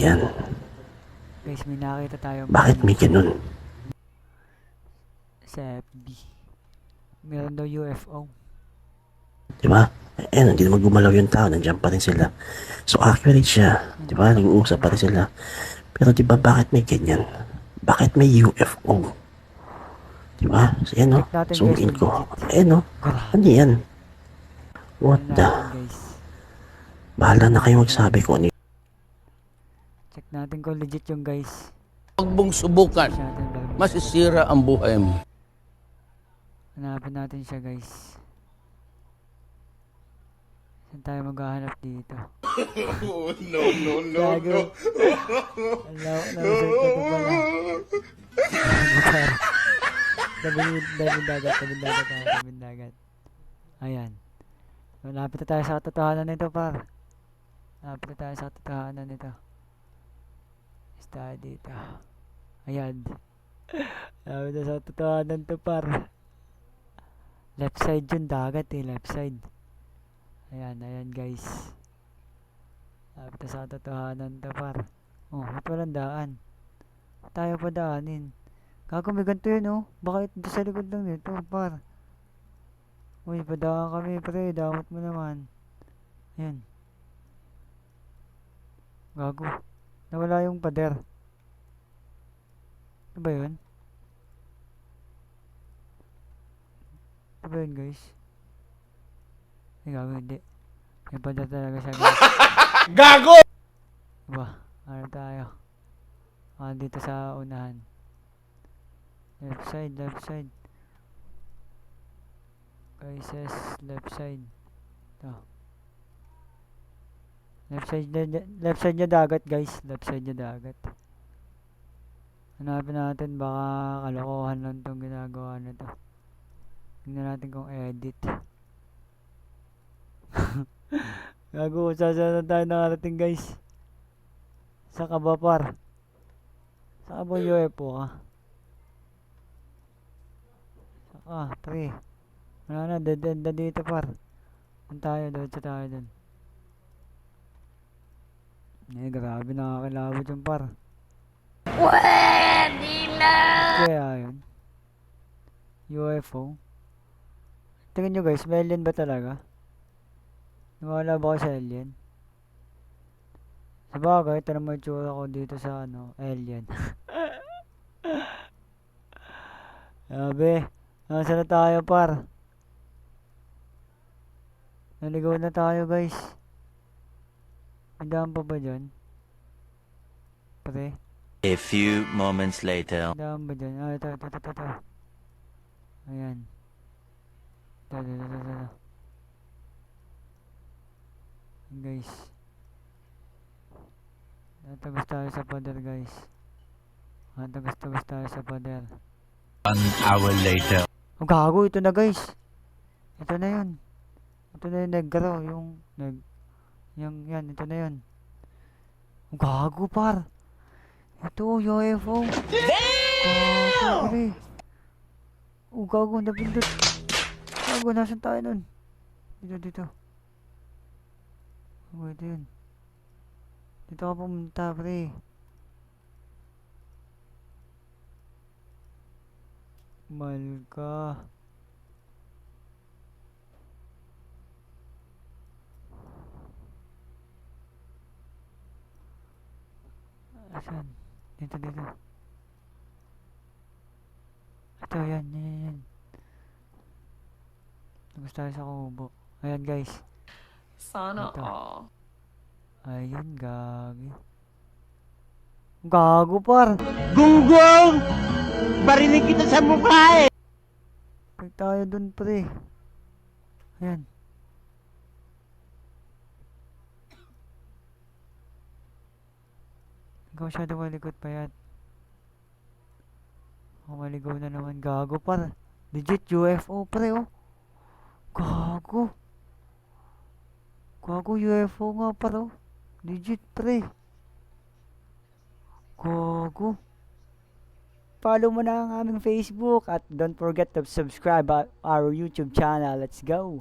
yan? Guys, may nakita tayo Bakit may ganun? sa FB. Meron daw UFO. Diba? Hindi naman gumalaw yung tao, nandiyan pa rin sila. So accurate siya, diba? Nag-uusap pa rin sila. Pero diba bakit may ganyan? Bakit may UFO? Diba? So yan o, Check natin zoom guys in kung ko. legit. Ayan o, Grabe. ano yan? What Tingnan the? natin guys. Bahala na kayo magsabi ko ano. Check natin kung legit yung guys. Huwag mong subukan. Check natin bago Masisira ang buhay mo. hanapin natin siya guys. Saan tayo maghahanap dito? Oh, no. Gago. Alaw, na-reserve na ito pala. Tabing dagat. Ayan. Malapit na tayo sa katotohanan nito, par. Malapit na tayo sa katotohanan nito. Basta dito. Ayan. Malapit na sa katotohanan to, par. Left side yun, dagat eh, left side. Ayan guys. Malapit na sa katotohanan to, par. Oh, ba't walang daan? Tayo pa daanin. Gago, may ganito yun, oh. Baka ito sa likod lang nito, par. Uy, padaan kami, pre. Damot mo naman. Ayan. Gago. Nawala yung pader. Ano ba yun? Ano ba yun, guys? Ay, gago, hindi. May pader talaga siya, guys. Gago! Diba? Ano tayo? Dito sa unahan. Left side. Guys, left side. Ito. Left side niya dagat, guys. Left side niya dagat. Hanapin natin, baka kalokohan lang itong ginagawa na to. Tingnan natin kung edit. Gago, saan tayo nakarating, guys? Sa kabapar. Sa ba UFO ka? Saka, pre. Wala na, dead end na dito, par. Doon tayo dun. Grabe, nakakilabot yung par. Pwede na! Kaya yun. UFO. Tingnan nyo guys, may alien ba talaga? Nawala ba ako sa alien? Sabagay, ito naman yung tsura ko dito sa alien. Sabi, nasaan na tayo, par? Naligaw na tayo, guys. May daan pa ba dyan? Pre? A few moments later. May daan ba dyan? Ito. Ayan. Ito. Guys. Natagos tayo sa pader, guys. Natagos tayo sa pader. 1 hour later. Oh, gago, ito na, guys. Ito na yun. Ito na yung nag-grow, yan, ito na yun. Oh, gago, par. Ito, UFO. Gago, pre. Oh, gago, napindot. Gago, nasan tayo nun? Dito. Oh, ito yun. Dito ka pumunta, pre. Malka. Asan? Dito. Ito, yan. Tapos tayo sa kubo. Ayan, guys. Sana Ito. all. Ayun, gagi. Gago, par. Gunggong! Barinig kita sa mukha eh! Pag tayo dun, pre. Ayan. Ikaw masyado malikot pa yan. Maligaw na naman. Gago, par. Legit UFO, pre, oh. Gago. Gago, UFO nga, par, oh. Legit, pre. Gago. Follow mo na ang aming Facebook at don't forget to subscribe our YouTube channel. Let's go!